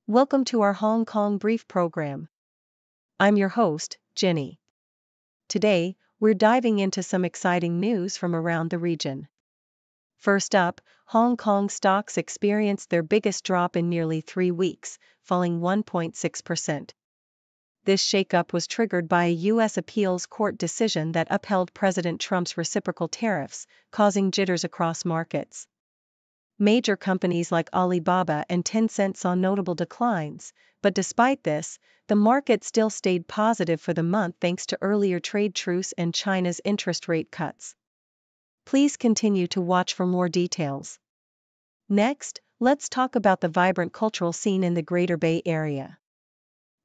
Welcome to our Hong Kong Brief program. I'm your host, Jenny. Today, we're diving into some exciting news from around the region. First up, Hong Kong stocks experienced their biggest drop in nearly 3 weeks, falling 1.6%. This shakeup was triggered by a U.S. appeals court decision that upheld President Trump's reciprocal tariffs, causing jitters across markets. Major companies like Alibaba and Tencent saw notable declines, but despite this, the market still stayed positive for the month thanks to earlier trade truce and China's interest rate cuts. Please continue to watch for more details. Next, let's talk about the vibrant cultural scene in the Greater Bay Area.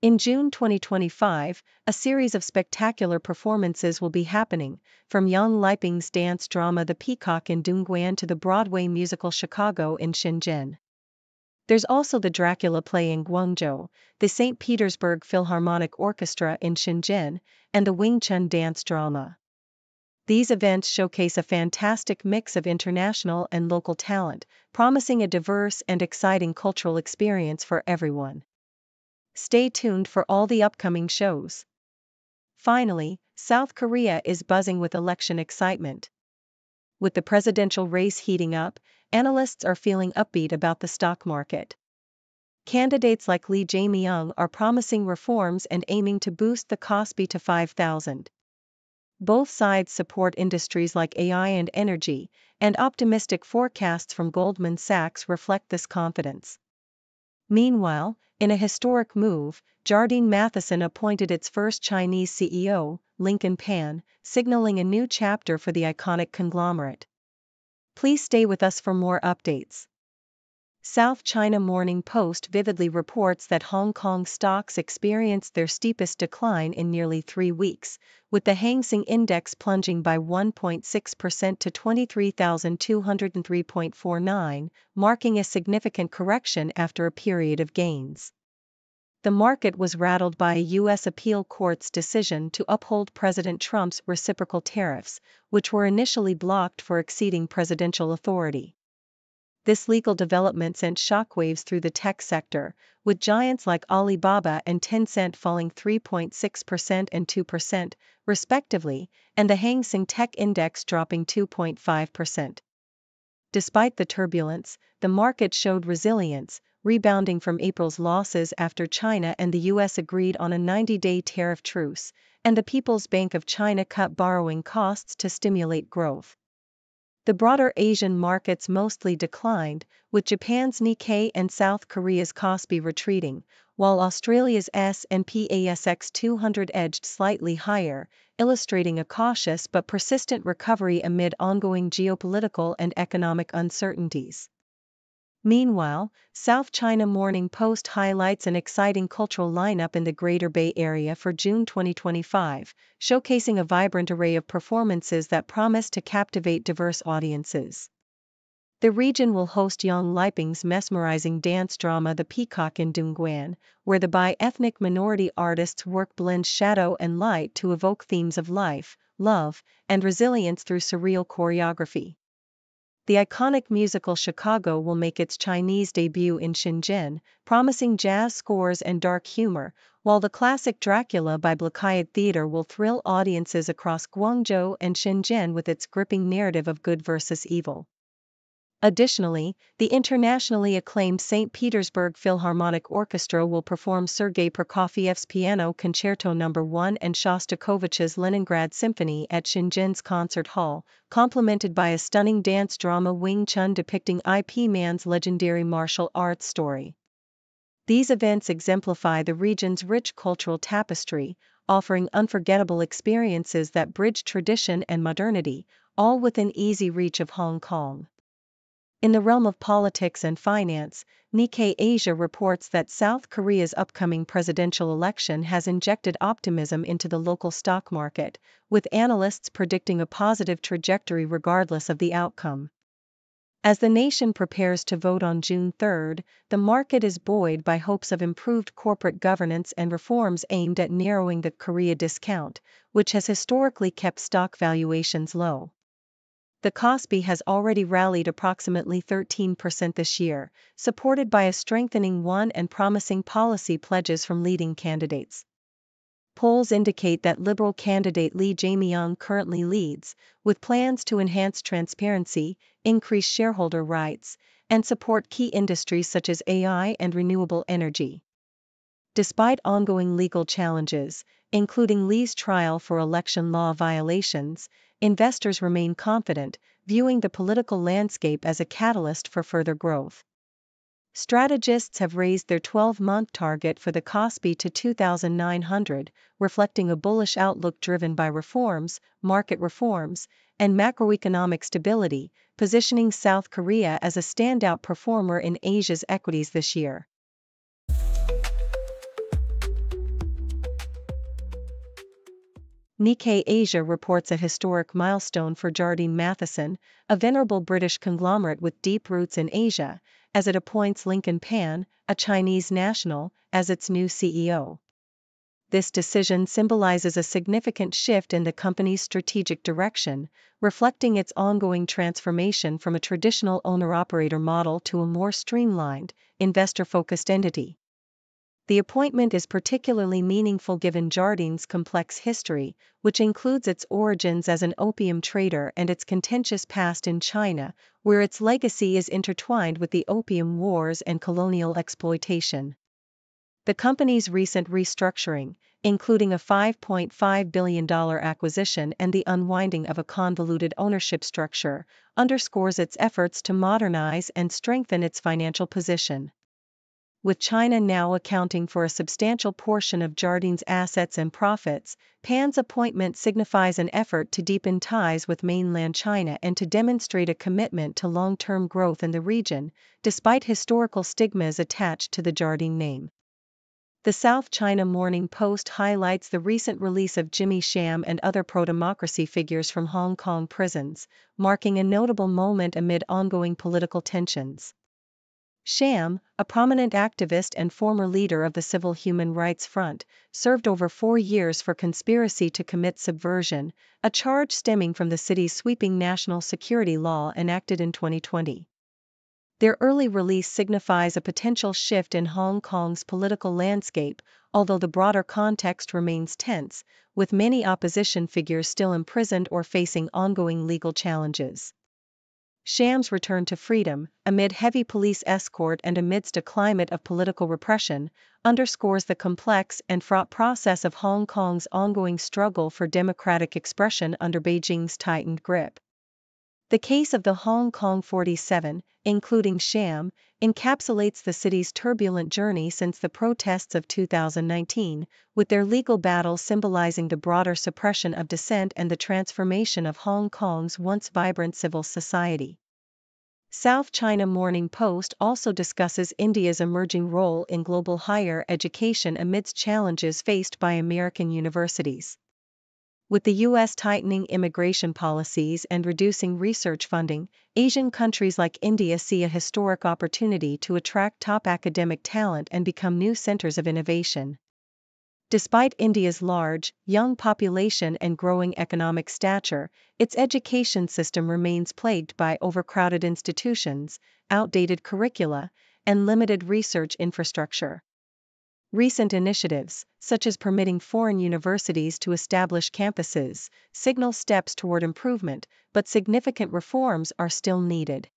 In June 2025, a series of spectacular performances will be happening, from Yang Liping's dance drama The Peacock in Dongguan to the Broadway musical Chicago in Shenzhen. There's also the Dracula play in Guangzhou, the St Petersburg Philharmonic Orchestra in Shenzhen, and the Wing Chun dance drama. These events showcase a fantastic mix of international and local talent, promising a diverse and exciting cultural experience for everyone. Stay tuned for all the upcoming shows. Finally, South Korea is buzzing with election excitement. With the presidential race heating up, analysts are feeling upbeat about the stock market. Candidates like Lee Jae-myung are promising reforms and aiming to boost the Kospi to 5,000. Both sides support industries like AI and energy, and optimistic forecasts from Goldman Sachs reflect this confidence. Meanwhile, in a historic move, Jardine Matheson appointed its first Chinese CEO, Lincoln Pan, signaling a new chapter for the iconic conglomerate. Please stay with us for more updates. South China Morning Post vividly reports that Hong Kong stocks experienced their steepest decline in nearly 3 weeks, with the Hang Seng Index plunging by 1.6% to 23,203.49, marking a significant correction after a period of gains. The market was rattled by a U.S. appeal court's decision to uphold President Trump's reciprocal tariffs, which were initially blocked for exceeding presidential authority. This legal development sent shockwaves through the tech sector, with giants like Alibaba and Tencent falling 3.6% and 2%, respectively, and the Hang Seng Tech Index dropping 2.5%. Despite the turbulence, the market showed resilience, rebounding from April's losses after China and the U.S. agreed on a 90-day tariff truce, and the People's Bank of China cut borrowing costs to stimulate growth. The broader Asian markets mostly declined, with Japan's Nikkei and South Korea's Kospi retreating, while Australia's S&P ASX 200 edged slightly higher, illustrating a cautious but persistent recovery amid ongoing geopolitical and economic uncertainties. Meanwhile, South China Morning Post highlights an exciting cultural lineup in the Greater Bay Area for June 2025, showcasing a vibrant array of performances that promise to captivate diverse audiences. The region will host Yang Liping's mesmerizing dance drama The Peacock in Dongguan, where the bi-ethnic minority artists' work blends shadow and light to evoke themes of life, love, and resilience through surreal choreography. The iconic musical Chicago will make its Chinese debut in Shenzhen, promising jazz scores and dark humor, while the classic Dracula by Blackyad Theatre will thrill audiences across Guangzhou and Shenzhen with its gripping narrative of good versus evil. Additionally, the internationally acclaimed St Petersburg Philharmonic Orchestra will perform Sergei Prokofiev's Piano Concerto No. 1 and Shostakovich's Leningrad Symphony at Shenzhen's Concert Hall, complemented by a stunning dance drama Wing Chun depicting Ip Man's legendary martial arts story. These events exemplify the region's rich cultural tapestry, offering unforgettable experiences that bridge tradition and modernity, all within easy reach of Hong Kong. In the realm of politics and finance, Nikkei Asia reports that South Korea's upcoming presidential election has injected optimism into the local stock market, with analysts predicting a positive trajectory regardless of the outcome. As the nation prepares to vote on June 3, the market is buoyed by hopes of improved corporate governance and reforms aimed at narrowing the Korea discount, which has historically kept stock valuations low. The Kospi has already rallied approximately 13% this year, supported by a strengthening yuan and promising policy pledges from leading candidates. Polls indicate that Liberal candidate Li Jaemyung currently leads, with plans to enhance transparency, increase shareholder rights, and support key industries such as AI and renewable energy. Despite ongoing legal challenges, including Li's trial for election law violations, investors remain confident, viewing the political landscape as a catalyst for further growth. Strategists have raised their 12-month target for the Kospi to 2,900, reflecting a bullish outlook driven by reforms, market reforms, and macroeconomic stability, positioning South Korea as a standout performer in Asia's equities this year. Nikkei Asia reports a historic milestone for Jardine Matheson, a venerable British conglomerate with deep roots in Asia, as it appoints Lincoln Pan, a Chinese national, as its new CEO. This decision symbolizes a significant shift in the company's strategic direction, reflecting its ongoing transformation from a traditional owner-operator model to a more streamlined, investor-focused entity. The appointment is particularly meaningful given Jardine's complex history, which includes its origins as an opium trader and its contentious past in China, where its legacy is intertwined with the Opium Wars and colonial exploitation. The company's recent restructuring, including a $5.5 billion acquisition and the unwinding of a convoluted ownership structure, underscores its efforts to modernize and strengthen its financial position. With China now accounting for a substantial portion of Jardine's assets and profits, Pan's appointment signifies an effort to deepen ties with mainland China and to demonstrate a commitment to long-term growth in the region, despite historical stigmas attached to the Jardine name. The South China Morning Post highlights the recent release of Jimmy Sham and other pro-democracy figures from Hong Kong prisons, marking a notable moment amid ongoing political tensions. Sham, a prominent activist and former leader of the Civil Human Rights Front, served over 4 years for conspiracy to commit subversion, a charge stemming from the city's sweeping national security law enacted in 2020. Their early release signifies a potential shift in Hong Kong's political landscape, although the broader context remains tense, with many opposition figures still imprisoned or facing ongoing legal challenges. Sham's return to freedom, amid heavy police escort and amidst a climate of political repression, underscores the complex and fraught process of Hong Kong's ongoing struggle for democratic expression under Beijing's tightened grip. The case of the Hong Kong 47, including Sham, encapsulates the city's turbulent journey since the protests of 2019, with their legal battle symbolizing the broader suppression of dissent and the transformation of Hong Kong's once vibrant civil society. South China Morning Post also discusses India's emerging role in global higher education amidst challenges faced by American universities. With the U.S. tightening immigration policies and reducing research funding, Asian countries like India see a historic opportunity to attract top academic talent and become new centers of innovation. Despite India's large, young population and growing economic stature, its education system remains plagued by overcrowded institutions, outdated curricula, and limited research infrastructure. Recent initiatives, such as permitting foreign universities to establish campuses, signal steps toward improvement, but significant reforms are still needed.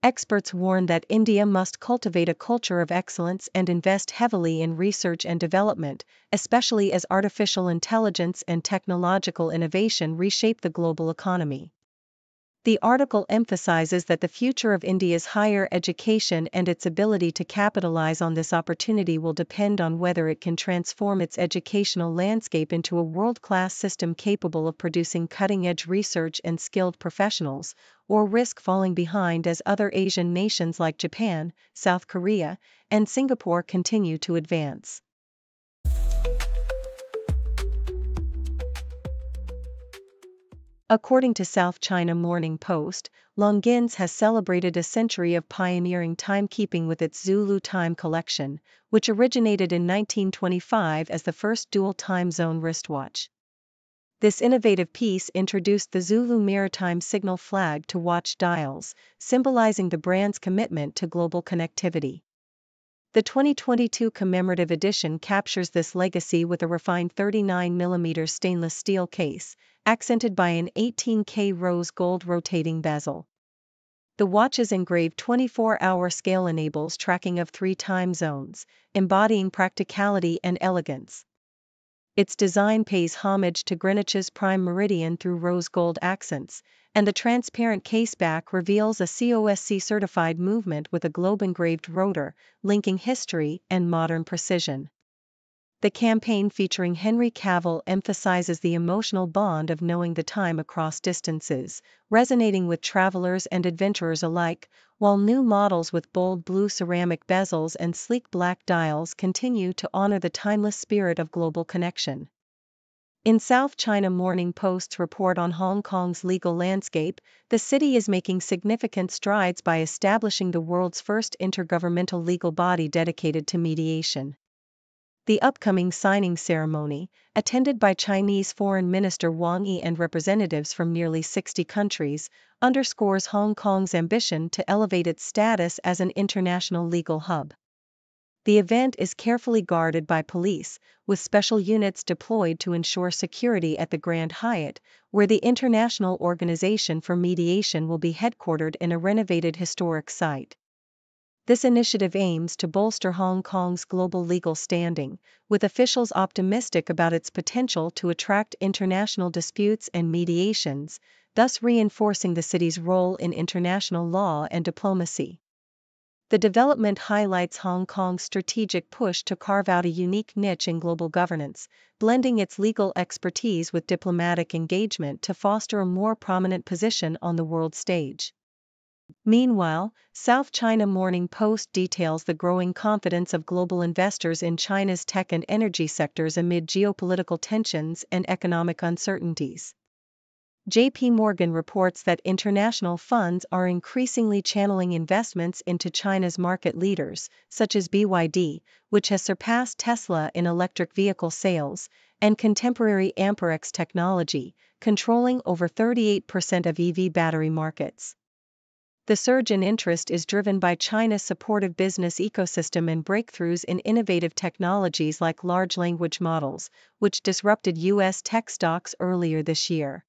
Experts warn that India must cultivate a culture of excellence and invest heavily in research and development, especially as artificial intelligence and technological innovation reshape the global economy. The article emphasizes that the future of India's higher education and its ability to capitalize on this opportunity will depend on whether it can transform its educational landscape into a world-class system capable of producing cutting-edge research and skilled professionals, or risk falling behind as other Asian nations like Japan, South Korea, and Singapore continue to advance. According to South China Morning Post, Longines has celebrated a century of pioneering timekeeping with its Zulu time collection, which originated in 1925 as the first dual time zone wristwatch. This innovative piece introduced the Zulu maritime signal flag to watch dials, symbolizing the brand's commitment to global connectivity. The 2022 commemorative edition captures this legacy with a refined 39mm stainless steel case, accented by an 18K rose gold rotating bezel. The watch's engraved 24-hour scale enables tracking of 3 time zones, embodying practicality and elegance. Its design pays homage to Greenwich's prime meridian through rose gold accents, and the transparent caseback reveals a COSC-certified movement with a globe-engraved rotor, linking history and modern precision. The campaign featuring Henry Cavill emphasizes the emotional bond of knowing the time across distances, resonating with travelers and adventurers alike, while new models with bold blue ceramic bezels and sleek black dials continue to honor the timeless spirit of global connection. In South China Morning Post's report on Hong Kong's legal landscape, the city is making significant strides by establishing the world's first intergovernmental legal body dedicated to mediation. The upcoming signing ceremony, attended by Chinese Foreign Minister Wang Yi and representatives from nearly 60 countries, underscores Hong Kong's ambition to elevate its status as an international legal hub. The event is carefully guarded by police, with special units deployed to ensure security at the Grand Hyatt, where the International Organization for Mediation will be headquartered in a renovated historic site. This initiative aims to bolster Hong Kong's global legal standing, with officials optimistic about its potential to attract international disputes and mediations, thus reinforcing the city's role in international law and diplomacy. The development highlights Hong Kong's strategic push to carve out a unique niche in global governance, blending its legal expertise with diplomatic engagement to foster a more prominent position on the world stage. Meanwhile, South China Morning Post details the growing confidence of global investors in China's tech and energy sectors amid geopolitical tensions and economic uncertainties. J.P. Morgan reports that international funds are increasingly channeling investments into China's market leaders, such as BYD, which has surpassed Tesla in electric vehicle sales, and contemporary Amperex technology, controlling over 38% of EV battery markets. The surge in interest is driven by China's supportive business ecosystem and breakthroughs in innovative technologies like large language models, which disrupted U.S. tech stocks earlier this year.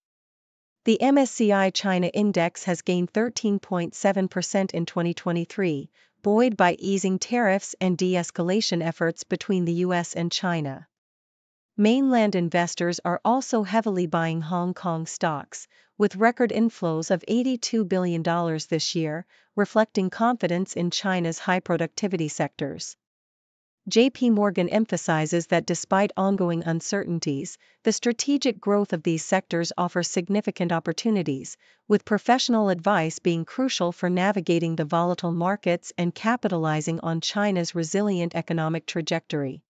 The MSCI China Index has gained 13.7% in 2023, buoyed by easing tariffs and de-escalation efforts between the U.S. and China. Mainland investors are also heavily buying Hong Kong stocks, with record inflows of $82 billion this year, reflecting confidence in China's high-productivity sectors. J.P. Morgan emphasizes that despite ongoing uncertainties, the strategic growth of these sectors offers significant opportunities, with professional advice being crucial for navigating the volatile markets and capitalizing on China's resilient economic trajectory.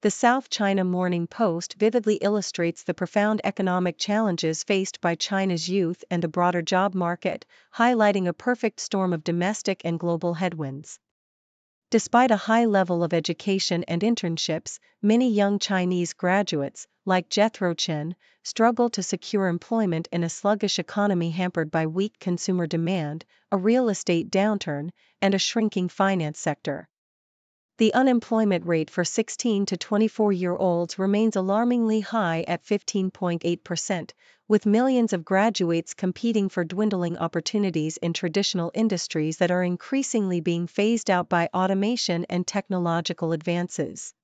The South China Morning Post vividly illustrates the profound economic challenges faced by China's youth and the broader job market, highlighting a perfect storm of domestic and global headwinds. Despite a high level of education and internships, many young Chinese graduates, like Jethro Chen, struggle to secure employment in a sluggish economy hampered by weak consumer demand, a real estate downturn, and a shrinking finance sector. The unemployment rate for 16 to 24-year-olds remains alarmingly high at 15.8%, with millions of graduates competing for dwindling opportunities in traditional industries that are increasingly being phased out by automation and technological advances.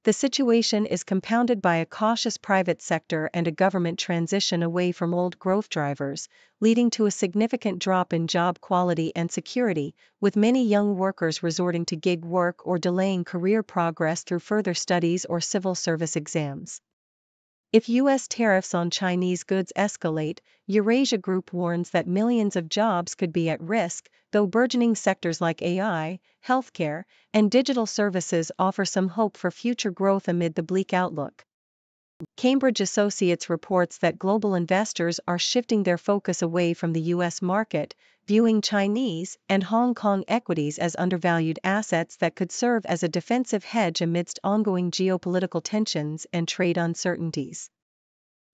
The situation is compounded by a cautious private sector and a government transition away from old growth drivers, leading to a significant drop in job quality and security, with many young workers resorting to gig work or delaying career progress through further studies or civil service exams. If U.S. tariffs on Chinese goods escalate, Eurasia Group warns that millions of jobs could be at risk, though burgeoning sectors like AI, healthcare, and digital services offer some hope for future growth amid the bleak outlook. Cambridge Associates reports that global investors are shifting their focus away from the U.S. market, viewing Chinese and Hong Kong equities as undervalued assets that could serve as a defensive hedge amidst ongoing geopolitical tensions and trade uncertainties.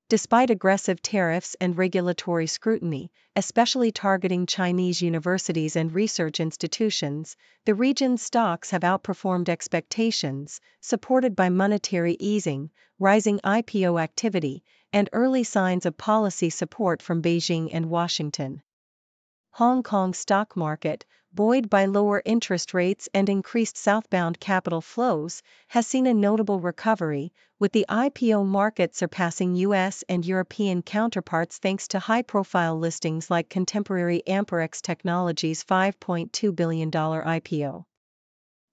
Despite aggressive tariffs and regulatory scrutiny, especially targeting Chinese universities and research institutions, the region's stocks have outperformed expectations, supported by monetary easing, rising IPO activity, and early signs of policy support from Beijing and Washington. Hong Kong stock market, buoyed by lower interest rates and increased southbound capital flows, has seen a notable recovery, with the IPO market surpassing US and European counterparts thanks to high-profile listings like contemporary Amperex Technologies' $5.2 billion IPO.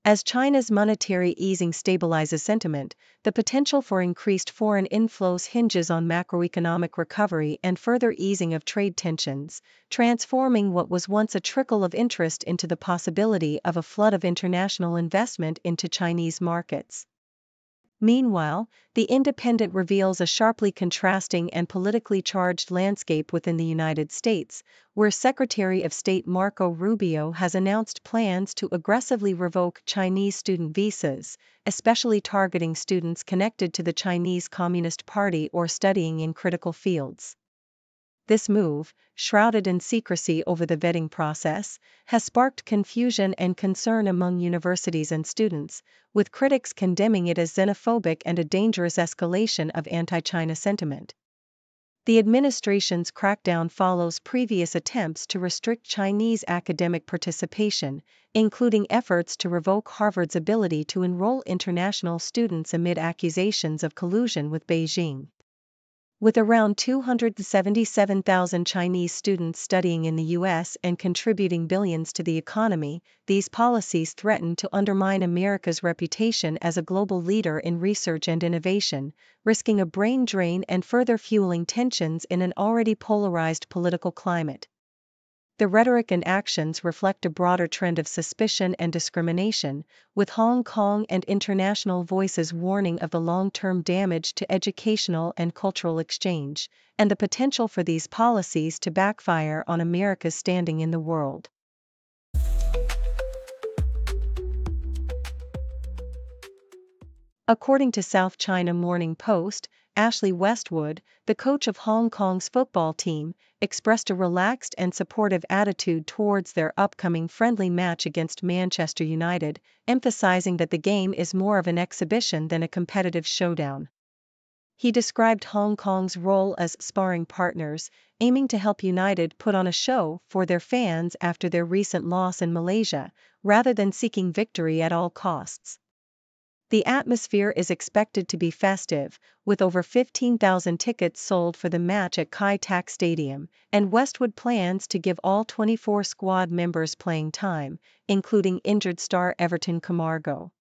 As China's monetary easing stabilizes sentiment, the potential for increased foreign inflows hinges on macroeconomic recovery and further easing of trade tensions, transforming what was once a trickle of interest into the possibility of a flood of international investment into Chinese markets. Meanwhile, The Independent reveals a sharply contrasting and politically charged landscape within the United States, where Secretary of State Marco Rubio has announced plans to aggressively revoke Chinese student visas, especially targeting students connected to the Chinese Communist Party or studying in critical fields. This move, shrouded in secrecy over the vetting process, has sparked confusion and concern among universities and students, with critics condemning it as xenophobic and a dangerous escalation of anti-China sentiment. The administration's crackdown follows previous attempts to restrict Chinese academic participation, including efforts to revoke Harvard's ability to enroll international students amid accusations of collusion with Beijing. With around 277,000 Chinese students studying in the U.S. and contributing billions to the economy, these policies threaten to undermine America's reputation as a global leader in research and innovation, risking a brain drain and further fueling tensions in an already polarized political climate. The rhetoric and actions reflect a broader trend of suspicion and discrimination, with Hong Kong and international voices warning of the long-term damage to educational and cultural exchange, and the potential for these policies to backfire on America's standing in the world. According to South China Morning Post, Ashley Westwood, the coach of Hong Kong's football team, expressed a relaxed and supportive attitude towards their upcoming friendly match against Manchester United, emphasizing that the game is more of an exhibition than a competitive showdown. He described Hong Kong's role as sparring partners, aiming to help United put on a show for their fans after their recent loss in Malaysia, rather than seeking victory at all costs. The atmosphere is expected to be festive, with over 15,000 tickets sold for the match at Kai Tak Stadium, and Westwood plans to give all 24 squad members playing time, including injured star Everton Camargo.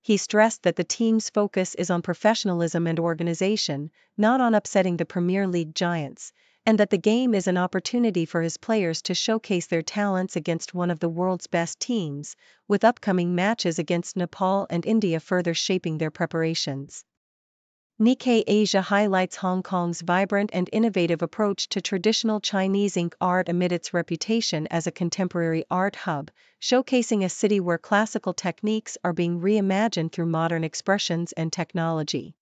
He stressed that the team's focus is on professionalism and organization, not on upsetting the Premier League giants, and that the game is an opportunity for his players to showcase their talents against one of the world's best teams, with upcoming matches against Nepal and India further shaping their preparations. Nikkei Asia highlights Hong Kong's vibrant and innovative approach to traditional Chinese ink art amid its reputation as a contemporary art hub, showcasing a city where classical techniques are being reimagined through modern expressions and technology.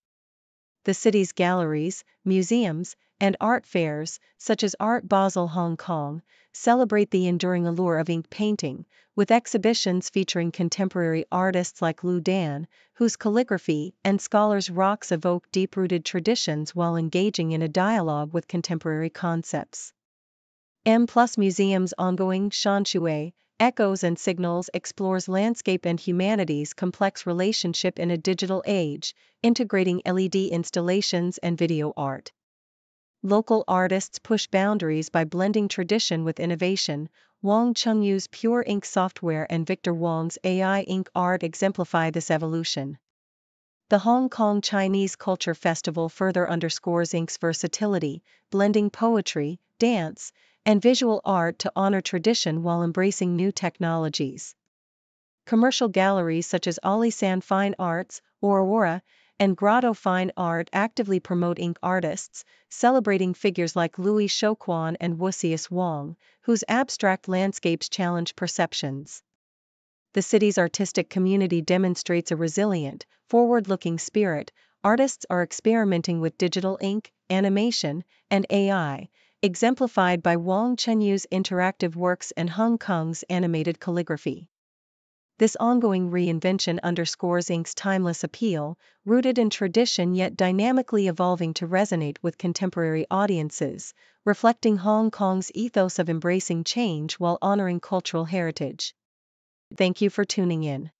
The city's galleries, museums, and art fairs, such as Art Basel Hong Kong, celebrate the enduring allure of ink painting, with exhibitions featuring contemporary artists like Lu Dan, whose calligraphy and scholars' rocks evoke deep-rooted traditions while engaging in a dialogue with contemporary concepts. M+ Museum's ongoing Shanshui, Echoes and Signals explores landscape and humanity's complex relationship in a digital age, integrating LED installations and video art. Local artists push boundaries by blending tradition with innovation. Wang Chungyu's Pure Ink software and Victor Wang's AI ink art exemplify this evolution. The Hong Kong Chinese Culture Festival further underscores ink's versatility, blending poetry, dance, and visual art to honor tradition while embracing new technologies. Commercial galleries such as Alisan Fine Arts, Aurora, and Grotto Fine Art actively promote ink artists, celebrating figures like Louis Shoquan and Wusius Wang, whose abstract landscapes challenge perceptions. The city's artistic community demonstrates a resilient, forward-looking spirit. Artists are experimenting with digital ink, animation, and AI, exemplified by Wang Chenyu's interactive works and Hong Kong's animated calligraphy. This ongoing reinvention underscores ink's timeless appeal, rooted in tradition yet dynamically evolving to resonate with contemporary audiences, reflecting Hong Kong's ethos of embracing change while honoring cultural heritage. Thank you for tuning in.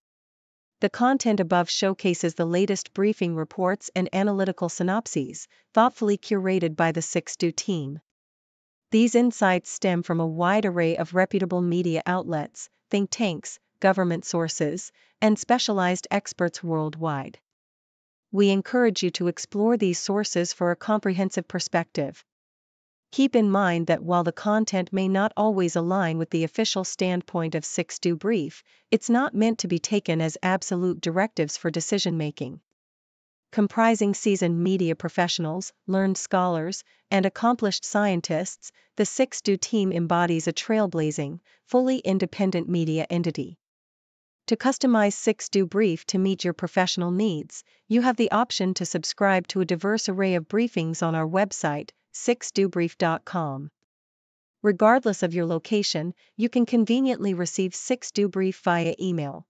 The content above showcases the latest briefing reports and analytical synopses, thoughtfully curated by the 6Do team. These insights stem from a wide array of reputable media outlets, think tanks, government sources, and specialized experts worldwide. We encourage you to explore these sources for a comprehensive perspective. Keep in mind that while the content may not always align with the official standpoint of 6Do Brief, it's not meant to be taken as absolute directives for decision-making. Comprising seasoned media professionals, learned scholars, and accomplished scientists, the 6Do team embodies a trailblazing, fully independent media entity. To customize 6Do Brief to meet your professional needs, you have the option to subscribe to a diverse array of briefings on our website, 6dobrief.com. Regardless of your location, you can conveniently receive 6Do Brief via email.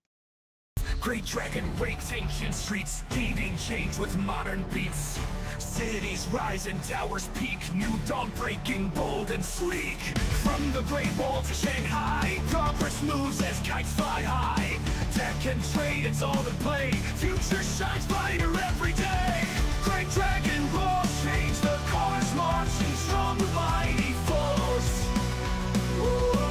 Great dragon breaks ancient streets, beating change with modern beats. Cities rise and towers peak, new dawn breaking bold and sleek. From the Great Wall to Shanghai, progress moves as kites fly high. Tech and trade, it's all in play, future shines brighter every day. Great dragon roars, change the cars marching strong with mighty force. Whoa.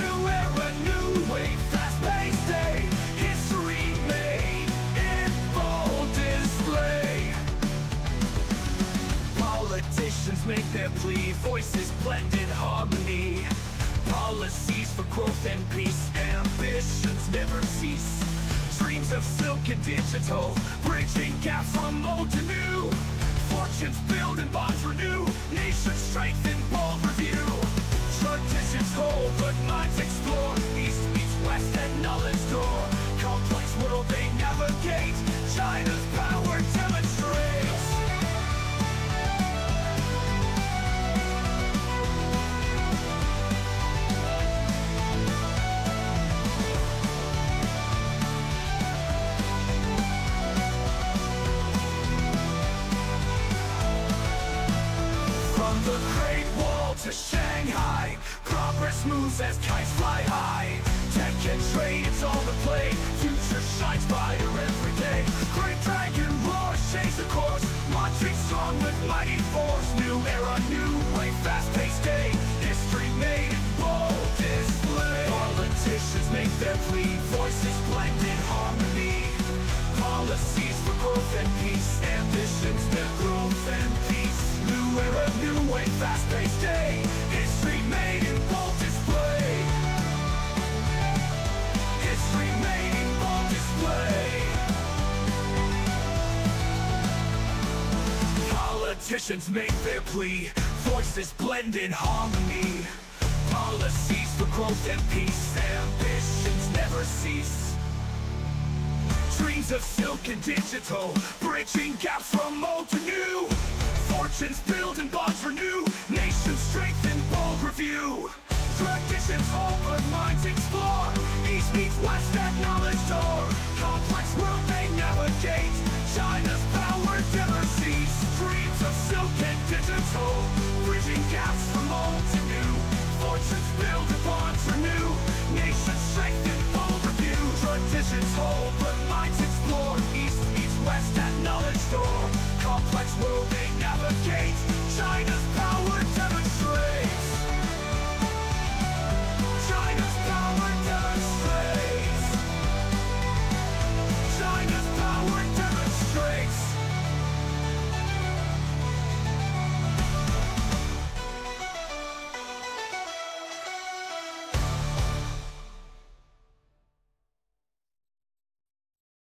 New era, new wave, fast-paced day, history made in full display. Politicians make their plea, voices blend in harmony. Policies for growth and peace, ambitions never cease. Dreams of silk and digital, bridging gaps from old to new. Fortunes build and bonds renew, nations strengthen, bold review. Traditions hold, but minds explore, east meets west and knowledge door. Complex world they navigate, China's power demonstrates. From the Great Wall to Shanghai, progress moves as kites fly high. Tech and trade, it's all the play, future shines brighter every day. Great dragon roars, change the course, marching strong with mighty force. New era, new way, fast-paced day, history made in bold display. Politicians make their plea, voices blend in harmony. Policies for growth and peace, ambitions their growth and peace. New era, new way, fast-paced day, history made in bold display. History made in bold display. Politicians make their plea, voices blend in harmony. Policies for growth and peace, ambitions never cease. Dreams of silk and digital, bridging gaps from old to new. Fortunes build and bonds renew, nations strengthen, bold review. Traditions hold but minds explore, east meets west at knowledge door. Complex world they navigate, China's power never cease. Dreams of silk and digital, bridging gaps from old to new. Fortunes build and bonds renew, nations strengthen, bold review. Traditions hold but minds explore, east meets west at knowledge door. Complex world they navigate,